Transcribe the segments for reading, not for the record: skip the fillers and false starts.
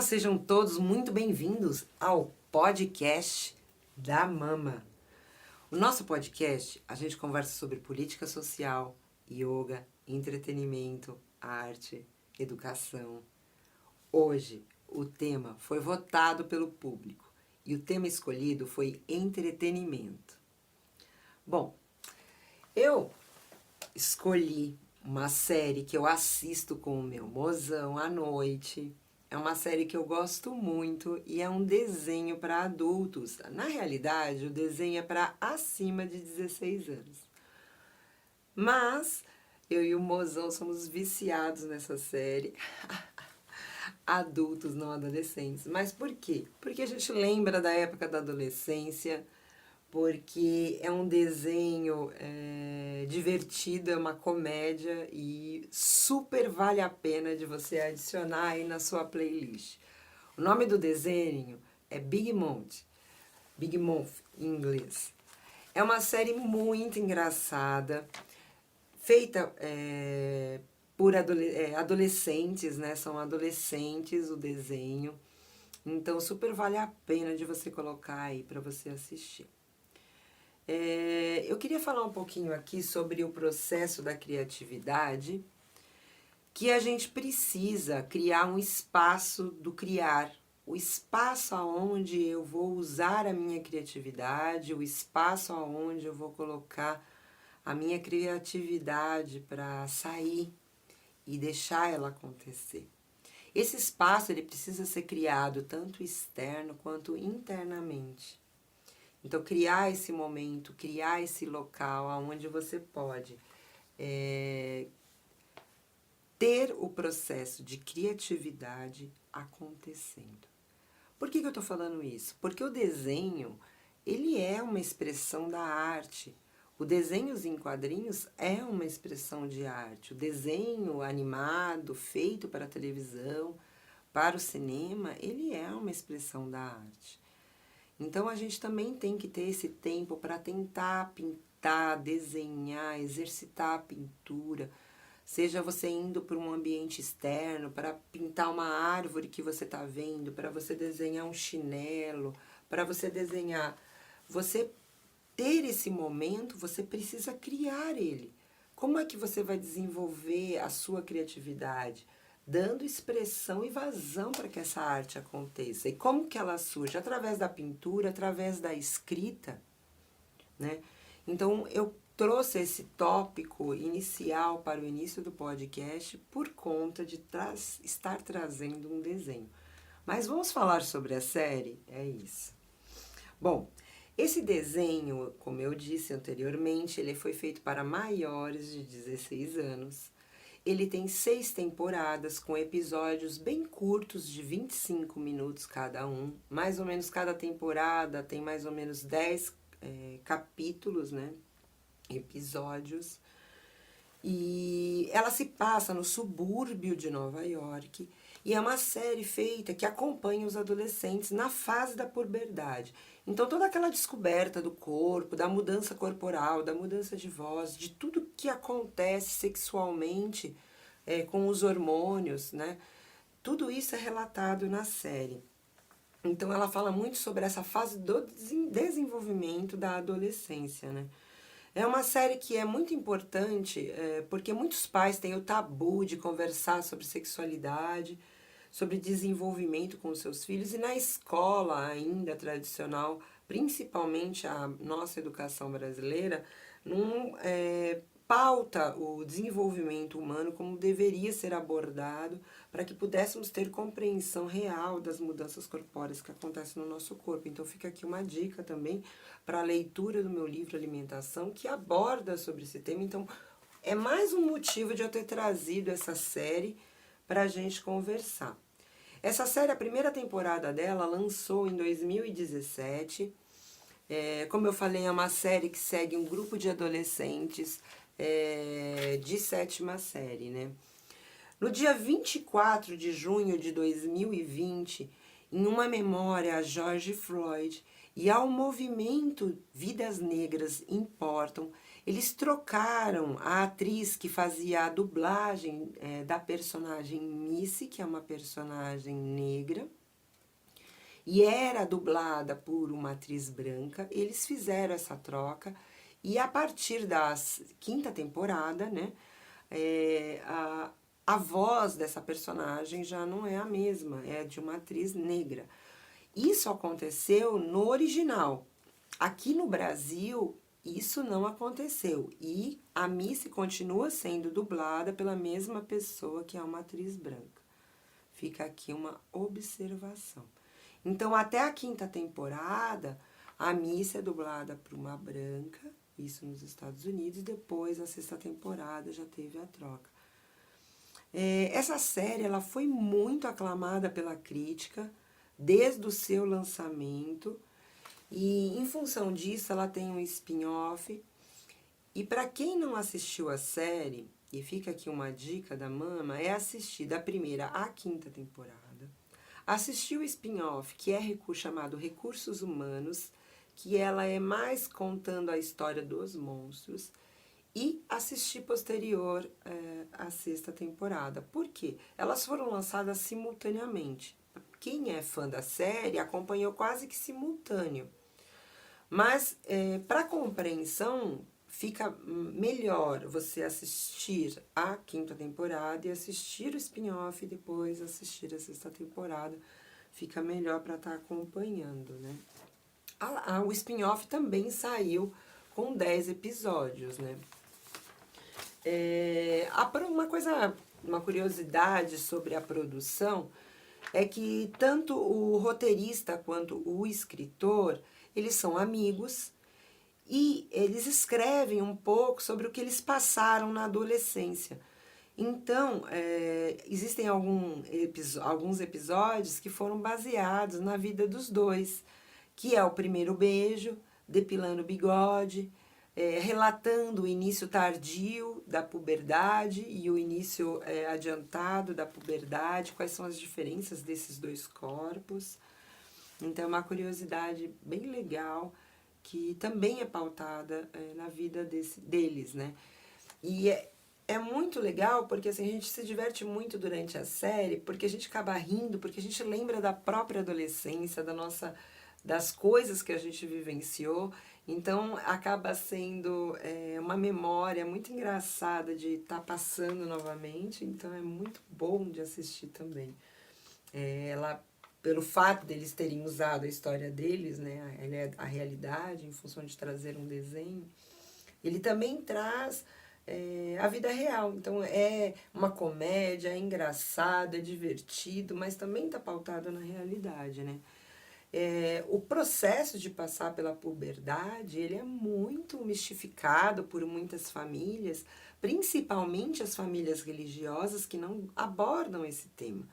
sejam todos muito bem-vindos ao podcast da Mama. O nosso podcast, a gente conversa sobre política social, yoga, entretenimento, arte, educação. Hoje, o tema foi votado pelo público e o tema escolhido foi entretenimento. Bom, eu escolhi uma série que eu assisto com o meu mozão à noite. É uma série que eu gosto muito e é um desenho para adultos. Na realidade, o desenho é para acima de 16 anos. Mas eu e o mozão somos viciados nessa série. Adultos, não adolescentes. Mas por quê? Porque a gente lembra da época da adolescência, porque é um desenho divertido, é uma comédia e super vale a pena de você adicionar aí na sua playlist. O nome do desenho é Big Mouth em inglês. É uma série muito engraçada, feita por adolescentes, né? São adolescentes o desenho. Então, super vale a pena de você colocar aí para você assistir. Eu queria falar um pouquinho aqui sobre o processo da criatividade, que a gente precisa criar um espaço do criar, o espaço aonde eu vou usar a minha criatividade, o espaço aonde eu vou colocar a minha criatividade para sair e deixar ela acontecer. Esse espaço ele precisa ser criado tanto externo quanto internamente. Então, criar esse momento, criar esse local onde você pode ter o processo de criatividade acontecendo. Por que eu estou falando isso? Porque o desenho, ele é uma expressão da arte. O desenho em quadrinhos é uma expressão de arte. O desenho animado, feito para a televisão, para o cinema, ele é uma expressão da arte. Então, a gente também tem que ter esse tempo para tentar pintar, desenhar, exercitar a pintura. Seja você indo para um ambiente externo, para pintar uma árvore que você está vendo, para você desenhar um chinelo, para você desenhar. Você ter esse momento, você precisa criar ele. Como é que você vai desenvolver a sua criatividade? Dando expressão e vazão para que essa arte aconteça. E como que ela surge? Através da pintura, através da escrita, né? Então, eu trouxe esse tópico inicial para o início do podcast por conta de estar trazendo um desenho. Mas vamos falar sobre a série? É isso. Bom, esse desenho, como eu disse anteriormente, ele foi feito para maiores de 16 anos. Ele tem 6 temporadas com episódios bem curtos de 25 minutos cada um. Mais ou menos cada temporada tem mais ou menos 10 capítulos, né? Episódios. E ela se passa no subúrbio de Nova York. E é uma série feita que acompanha os adolescentes na fase da puberdade. Então, toda aquela descoberta do corpo, da mudança corporal, da mudança de voz, de tudo que acontece sexualmente com os hormônios, né? Tudo isso é relatado na série. Então, ela fala muito sobre essa fase do desenvolvimento da adolescência, né? É uma série que é muito importante porque muitos pais têm o tabu de conversar sobre sexualidade, sobre desenvolvimento com os seus filhos, e na escola ainda tradicional, principalmente a nossa educação brasileira, não pauta o desenvolvimento humano como deveria ser abordado para que pudéssemos ter compreensão real das mudanças corpóreas que acontecem no nosso corpo. Então fica aqui uma dica também para a leitura do meu livro Alimentação, que aborda sobre esse tema. Então é mais um motivo de eu ter trazido essa série para a gente conversar. Essa série, a primeira temporada dela lançou em 2017. Como eu falei, é uma série que segue um grupo de adolescentes de 7ª série, né? No dia 24 de junho de 2020, em uma memória a George Floyd e ao movimento Vidas Negras Importam, Eles trocaram a atriz que fazia a dublagem da personagem Missy, que é uma personagem negra, e era dublada por uma atriz branca. Eles fizeram essa troca e a partir da quinta temporada, né, a voz dessa personagem já não é a mesma, é de uma atriz negra. Isso aconteceu no original. Aqui no Brasil, isso não aconteceu. E a Missy continua sendo dublada pela mesma pessoa que é uma atriz branca. Fica aqui uma observação. Então, até a quinta temporada, a Missy é dublada por uma branca, isso nos Estados Unidos, e depois, a sexta temporada, já teve a troca. Essa série ela foi muito aclamada pela crítica, desde o seu lançamento, e em função disso ela tem um spin-off. E para quem não assistiu a série, e fica aqui uma dica da Mama, é assistir da primeira à quinta temporada, assistir o spin-off, que é chamado Recursos Humanos, que ela é mais contando a história dos monstros, e assistir posterior à sexta temporada. Por quê? Elas foram lançadas simultaneamente. Quem é fã da série acompanhou quase que simultâneo. Mas, para compreensão, fica melhor você assistir a quinta temporada e assistir o spin-off e depois assistir a sexta temporada. Fica melhor para estar acompanhando, né? O spin-off também saiu com 10 episódios, né? Uma curiosidade sobre a produção é que tanto o roteirista quanto o escritor, eles são amigos e eles escrevem um pouco sobre o que eles passaram na adolescência. Então, existem alguns episódios que foram baseados na vida dos dois, que é o primeiro beijo, depilando o bigode, relatando o início tardio da puberdade e o início adiantado da puberdade, quais são as diferenças desses dois corpos. Então, é uma curiosidade bem legal, que também é pautada na vida deles, né? E é muito legal porque assim, a gente se diverte muito durante a série, porque a gente acaba rindo, porque a gente lembra da própria adolescência, das coisas que a gente vivenciou. Então, acaba sendo uma memória muito engraçada de estar passando novamente. Então, é muito bom de assistir também. Pelo fato deles terem usado a história deles, né, a realidade, em função de trazer um desenho, ele também traz a vida real. Então, é uma comédia, é engraçado, é divertido, mas também está pautado na realidade, né? O processo de passar pela puberdade, ele é muito mistificado por muitas famílias, principalmente as famílias religiosas que não abordam esse tema.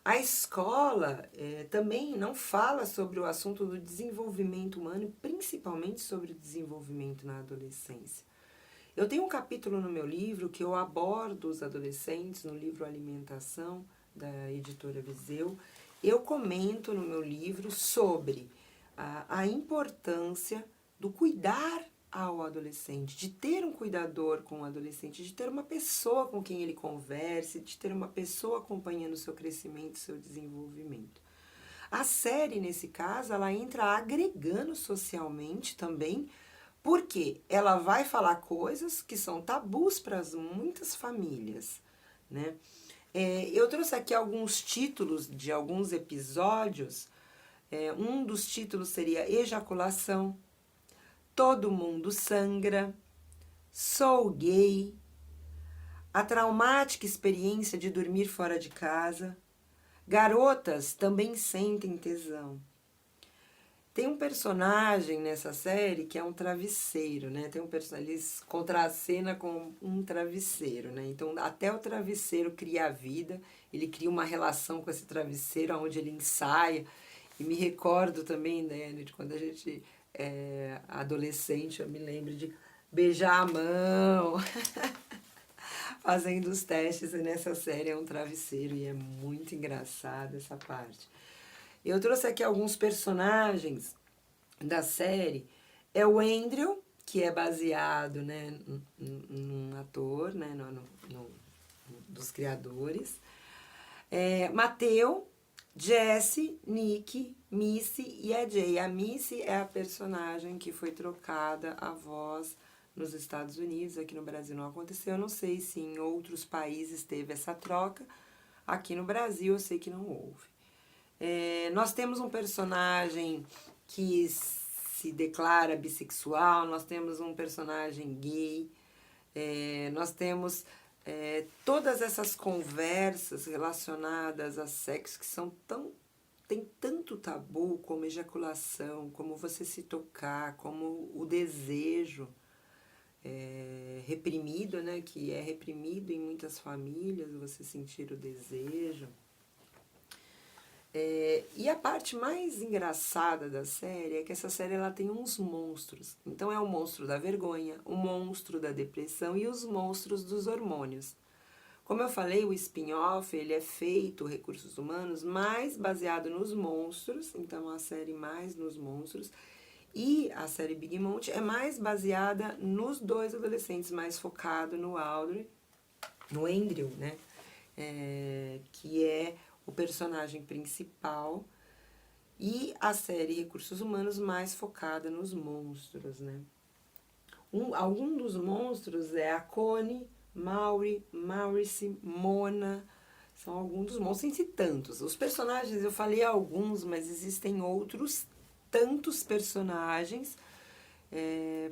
A escola também não fala sobre o assunto do desenvolvimento humano, principalmente sobre o desenvolvimento na adolescência. Eu tenho um capítulo no meu livro que eu abordo os adolescentes, no livro Alimentação, da editora Viseu. Eu comento no meu livro sobre a importância do cuidar ao adolescente, de ter um cuidador com o adolescente, de ter uma pessoa com quem ele converse, de ter uma pessoa acompanhando o seu crescimento, o seu desenvolvimento. A série, nesse caso, ela entra agregando socialmente também, porque ela vai falar coisas que são tabus para muitas famílias, né? Eu trouxe aqui alguns títulos de alguns episódios. Um dos títulos seria Ejaculação, Todo Mundo Sangra, Sou Gay, A Traumática Experiência de Dormir Fora de Casa, Garotas Também Sentem Tesão. Tem um personagem nessa série que é um travesseiro, né? Tem um personagem, eles contracena com um travesseiro, né? Então, até o travesseiro cria a vida, ele cria uma relação com esse travesseiro, onde ele ensaia. E me recordo também, né, de quando a gente é adolescente, eu me lembro de beijar a mão, fazendo os testes, e nessa série é um travesseiro, e é muito engraçada essa parte. Eu trouxe aqui alguns personagens da série. É o Andrew, que é baseado, né, num ator, né, dos criadores. Mateu, Jesse, Nick, Missy e a Jay. A Missy é a personagem que foi trocada a voz nos Estados Unidos. Aqui no Brasil não aconteceu. Eu não sei se em outros países teve essa troca. Aqui no Brasil eu sei que não houve. Nós temos um personagem que se declara bissexual, nós temos um personagem gay, nós temos todas essas conversas relacionadas a sexo que são tem tanto tabu como ejaculação, como você se tocar, como o desejo reprimido, né? Que é reprimido em muitas famílias, você sentir o desejo. E a parte mais engraçada da série é que essa série ela tem uns monstros. Então é o monstro da vergonha, o monstro da depressão e os monstros dos hormônios. Como eu falei, o spin-off ele é feito, Recursos Humanos, mais baseado nos monstros, então a série mais nos monstros. E a série Big Mouth é mais baseada nos dois adolescentes, mais focado no Audrey, no Andrew, né? Que é o personagem principal, e a série Recursos Humanos mais focada nos monstros, né? Algum dos monstros é a Connie, Maurice, Mona, são alguns dos monstros, tem tantos. Os personagens, eu falei alguns, mas existem outros tantos personagens.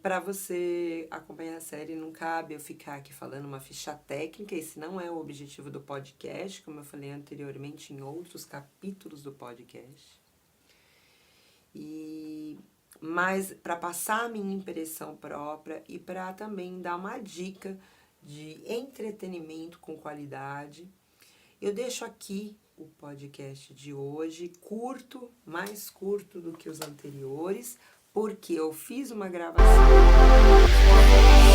Para você acompanhar a série, não cabe eu ficar aqui falando uma ficha técnica, esse não é o objetivo do podcast, como eu falei anteriormente em outros capítulos do podcast. Mas para passar a minha impressão própria e para também dar uma dica de entretenimento com qualidade, eu deixo aqui o podcast de hoje, curto, mais curto do que os anteriores, porque eu fiz uma gravação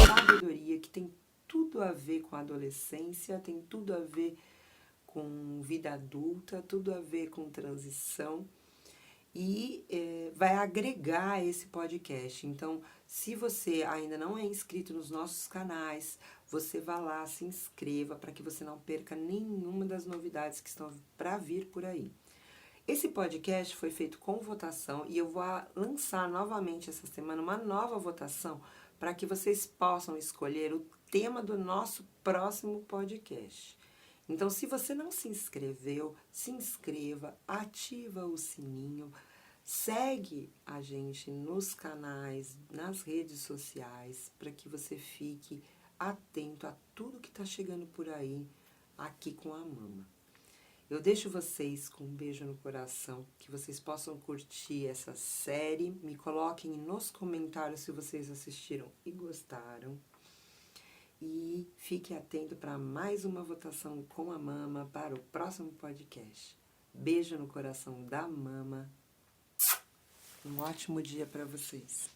com sabedoria que tem tudo a ver com adolescência, tem tudo a ver com vida adulta, tudo a ver com transição e vai agregar esse podcast. Então, se você ainda não é inscrito nos nossos canais, você vá lá, se inscreva para que você não perca nenhuma das novidades que estão para vir por aí. Esse podcast foi feito com votação e eu vou lançar novamente essa semana uma nova votação para que vocês possam escolher o tema do nosso próximo podcast. Então, se você não se inscreveu, se inscreva, ativa o sininho, segue a gente nos canais, nas redes sociais, para que você fique atento a tudo que está chegando por aí, aqui com a Mama. Eu deixo vocês com um beijo no coração, que vocês possam curtir essa série. Me coloquem nos comentários se vocês assistiram e gostaram. E fique atento para mais uma votação com a Mama para o próximo podcast. Beijo no coração da Mama. Um ótimo dia para vocês.